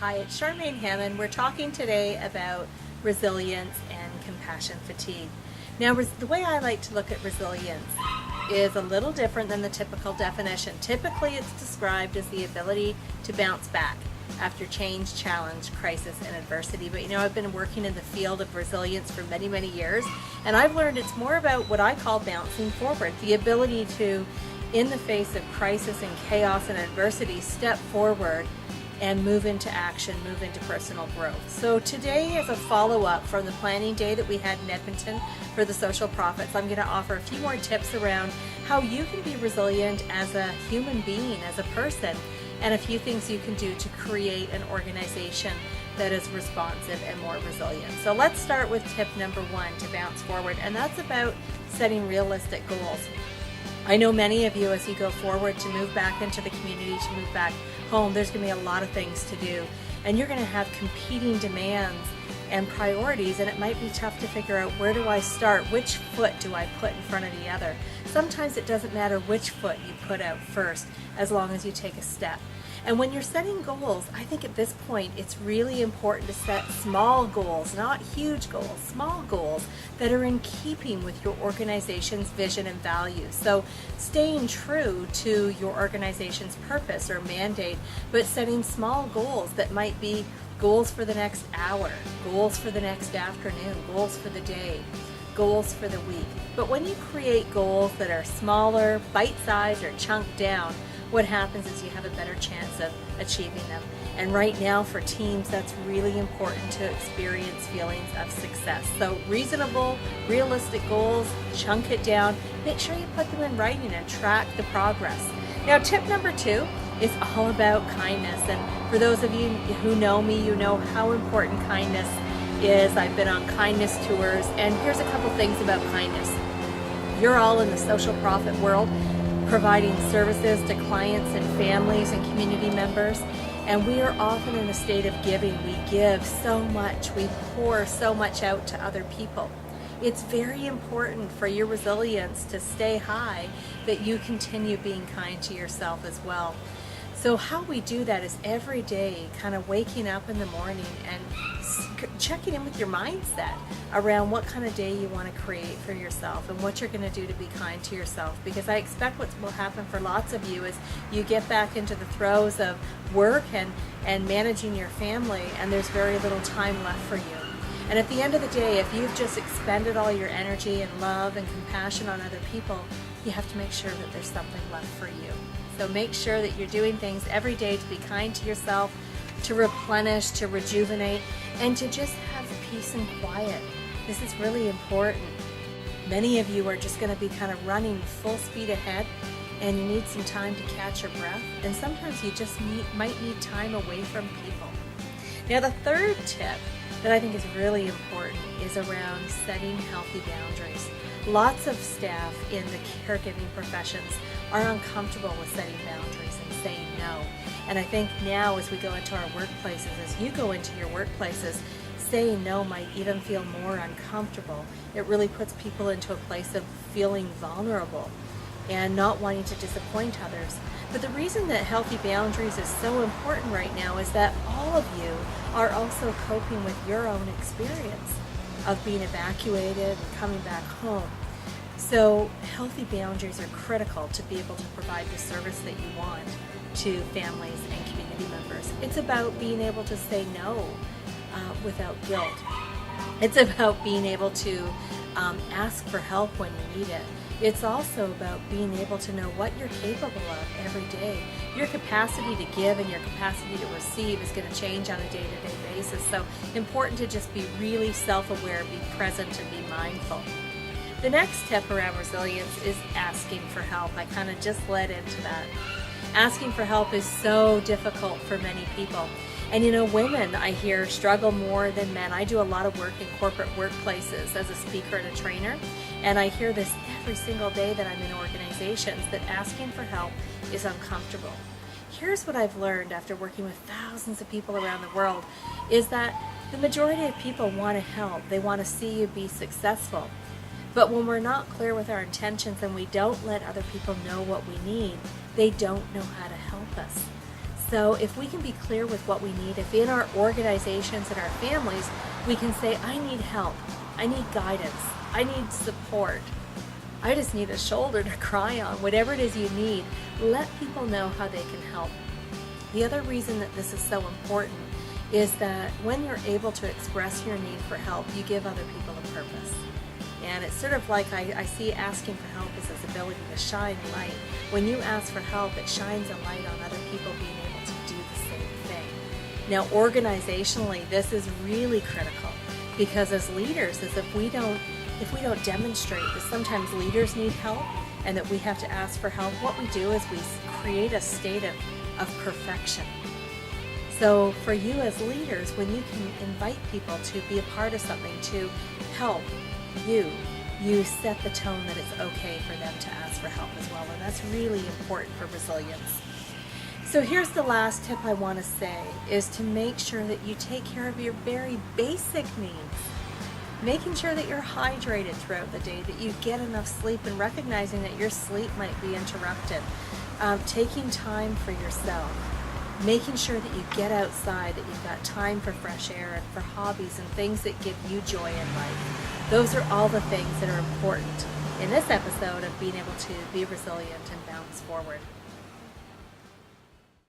Hi, it's Charmaine Hammond. We're talking today about resilience and compassion fatigue. Now, the way I like to look at resilience is a little different than the typical definition. Typically, it's described as the ability to bounce back after change, challenge, crisis, and adversity. But I've been working in the field of resilience for many, many years, and I've learned it's more about what I call bouncing forward, the ability to, in the face of crisis and chaos and adversity, step forward and move into action, move into personal growth. So today, as a follow-up from the planning day that we had in Edmonton for the Social Profits, I'm going to offer a few more tips around how you can be resilient as a human being, as a person, and a few things you can do to create an organization that is responsive and more resilient. So let's start with tip number one to bounce forward, and that's about setting realistic goals. I know many of you, as you go forward to move back into the community, to move back home, there's going to be a lot of things to do, and you're going to have competing demands and priorities, and it might be tough to figure out, where do I start? Which foot do I put in front of the other? Sometimes it doesn't matter which foot you put out first, as long as you take a step. And when you're setting goals, I think at this point it's really important to set small goals, not huge goals, small goals that are in keeping with your organization's vision and values. So staying true to your organization's purpose or mandate, but setting small goals that might be goals for the next hour, goals for the next afternoon, goals for the day, goals for the week. But when you create goals that are smaller, bite-sized, or chunked down, what happens is you have a better chance of achieving them. And right now for teams, that's really important to experience feelings of success. So reasonable, realistic goals, chunk it down, make sure you put them in writing and track the progress. Now, tip number two is all about kindness. And for those of you who know me, you know how important kindness is. I've been on kindness tours, and here's a couple things about kindness. You're all in the social profit world, providing services to clients and families and community members, and we are often in a state of giving. We give so much, we pour so much out to other people. It's very important for your resilience to stay high that you continue being kind to yourself as well. So how we do that is every day kind of waking up in the morning and checking in with your mindset around what kind of day you want to create for yourself and what you're going to do to be kind to yourself. Because I expect what will happen for lots of you is you get back into the throes of work and managing your family, and there's very little time left for you. And at the end of the day, if you've just expended all your energy and love and compassion on other people, you have to make sure that there's something left for you. So make sure that you're doing things every day to be kind to yourself, to replenish, to rejuvenate, and to just have peace and quiet. This is really important. Many of you are just going to be kind of running full speed ahead, and you need some time to catch your breath, and sometimes you just might need time away from people. Now, the third tip that I think is really important is around setting healthy boundaries. Lots of staff in the caregiving professions are uncomfortable with setting boundaries and saying no. And I think now, as we go into our workplaces, as you go into your workplaces, saying no might even feel more uncomfortable. It really puts people into a place of feeling vulnerable and not wanting to disappoint others. But the reason that healthy boundaries is so important right now is that all of you are also coping with your own experience of being evacuated and coming back home. So healthy boundaries are critical to be able to provide the service that you want to families and community members. It's about being able to say no without guilt. It's about being able to ask for help when you need it. It's also about being able to know what you're capable of every day. Your capacity to give and your capacity to receive is going to change on a day-to-day basis. So important to just be really self-aware, be present, and be mindful. The next tip around resilience is asking for help. I kind of just led into that. Asking for help is so difficult for many people. And women, I hear, struggle more than men. I do a lot of work in corporate workplaces as a speaker and a trainer, and I hear this every single day that I'm in organizations, that asking for help is uncomfortable. Here's what I've learned after working with thousands of people around the world, is that the majority of people want to help. They want to see you be successful. But when we're not clear with our intentions and we don't let other people know what we need, they don't know how to help us. So if we can be clear with what we need, if in our organizations and our families, we can say, I need help, I need guidance, I need support, I just need a shoulder to cry on, whatever it is you need, let people know how they can help. The other reason that this is so important is that when you're able to express your need for help, you give other people a purpose. And it's sort of like I see asking for help as this ability to shine light. When you ask for help, it shines a light on other people being able to do the same thing. Now, organizationally, this is really critical because as leaders, if we don't demonstrate that sometimes leaders need help and that we have to ask for help, what we do is we create a state of perfection. So for you as leaders, when you can invite people to be a part of something, to help you set the tone that it's okay for them to ask for help as well. And that's really important for resilience. So here's the last tip I want to say is to make sure that you take care of your very basic needs. Making sure that you're hydrated throughout the day, that you get enough sleep, and recognizing that your sleep might be interrupted. Taking time for yourself. Making sure that you get outside, that you've got time for fresh air and for hobbies and things that give you joy in life. Those are all the things that are important in this episode of being able to be resilient and bounce forward.